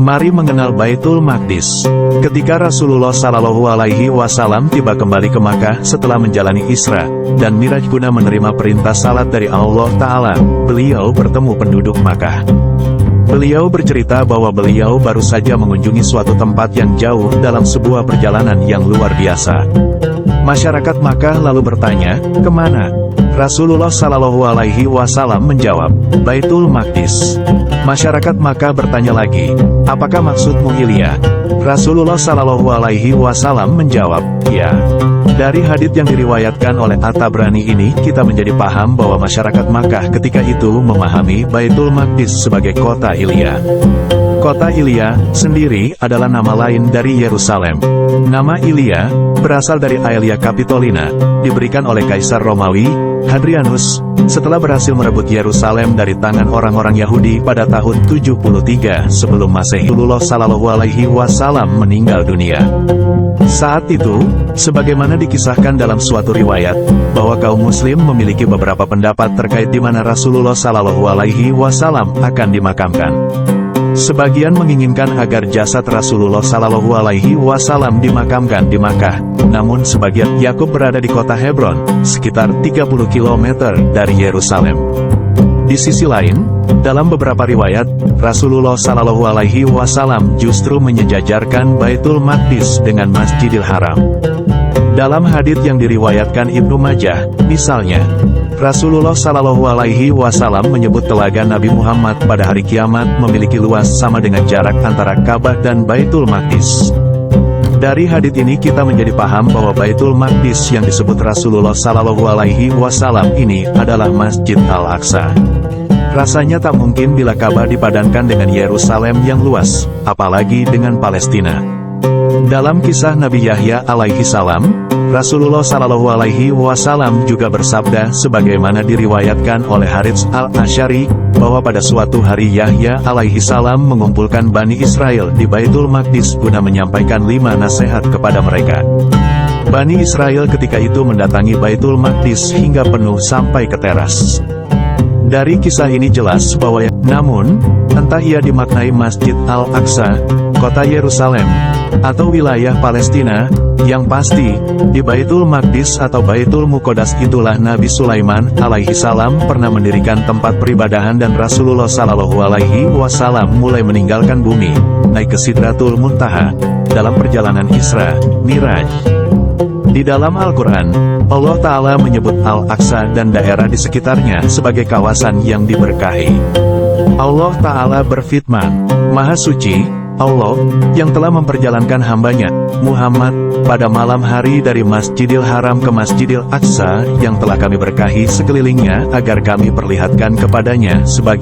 Mari mengenal Baitul Maqdis. Ketika Rasulullah Shallallahu Alaihi Wasallam tiba kembali ke Makkah setelah menjalani Isra dan Miraj guna menerima perintah salat dari Allah Ta'ala, beliau bertemu penduduk Makkah. Beliau bercerita bahwa beliau baru saja mengunjungi suatu tempat yang jauh dalam sebuah perjalanan yang luar biasa. Masyarakat Makkah lalu bertanya, "Kemana?" Rasulullah Shallallahu Alaihi Wasallam menjawab, "Baitul Maqdis." Masyarakat Makkah bertanya lagi, "Apakah maksudmu Ilya?" Rasulullah Shallallahu Alaihi Wasallam menjawab, "Ya." Dari hadits yang diriwayatkan oleh At-Tabrani ini, kita menjadi paham bahwa masyarakat Makkah ketika itu memahami Baitul Maqdis sebagai kota Ilya. Kota Ilya sendiri adalah nama lain dari Yerusalem. Nama Ilya berasal dari Aelia Capitolina, diberikan oleh Kaisar Romawi, Hadrianus, setelah berhasil merebut Yerusalem dari tangan orang-orang Yahudi pada tahun 73 sebelum Masehi. Rasulullah Shallallahu Alaihi Wasallam meninggal dunia. Saat itu, sebagaimana dikisahkan dalam suatu riwayat, bahwa kaum muslim memiliki beberapa pendapat terkait di mana Rasulullah Shallallahu Alaihi Wasallam akan dimakamkan. Sebagian menginginkan agar jasad Rasulullah Shallallahu Alaihi Wasallam dimakamkan di Makkah, namun sebagian Yakub berada di kota Hebron, sekitar 30 km dari Yerusalem. Di sisi lain, dalam beberapa riwayat, Rasulullah Shallallahu Alaihi Wasallam justru menyejajarkan Baitul Maqdis dengan Masjidil Haram. Dalam hadits yang diriwayatkan Ibnu Majah, misalnya, Rasulullah Shallallahu Alaihi Wasallam menyebut telaga Nabi Muhammad pada hari kiamat memiliki luas sama dengan jarak antara Ka'bah dan Baitul Maqdis. Dari hadits ini kita menjadi paham bahwa Baitul Maqdis yang disebut Rasulullah Shallallahu Alaihi Wasallam ini adalah Masjid Al-Aqsa. Rasanya tak mungkin bila Ka'bah dipadankan dengan Yerusalem yang luas, apalagi dengan Palestina. Dalam kisah Nabi Yahya alaihi salam, Rasulullah Shallallahu Alaihi Wasallam juga bersabda sebagaimana diriwayatkan oleh Harits Al-Asy'ari, bahwa pada suatu hari Yahya alaihi salam mengumpulkan Bani Israel di Baitul Maqdis guna menyampaikan 5 nasihat kepada mereka. Bani Israel ketika itu mendatangi Baitul Maqdis hingga penuh sampai ke teras. Dari kisah ini jelas bahwa namun, entah ia dimaknai Masjid Al-Aqsa, kota Yerusalem, atau wilayah Palestina, yang pasti, di Baitul Maqdis atau Baitul Muqaddas itulah Nabi Sulaiman alaihi salam pernah mendirikan tempat peribadahan dan Rasulullah Shallallahu Alaihi Wasallam mulai meninggalkan bumi, naik ke Sidratul Muntaha, dalam perjalanan Isra, Miraj. Di dalam Al-Quran, Allah Ta'ala menyebut Al-Aqsa dan daerah di sekitarnya sebagai kawasan yang diberkahi. Allah Ta'ala berfirman, "Maha Suci, Allah, yang telah memperjalankan hambanya, Muhammad, pada malam hari dari Masjidil Haram ke Masjidil Aqsa, yang telah kami berkahi sekelilingnya agar kami perlihatkan kepadanya sebagian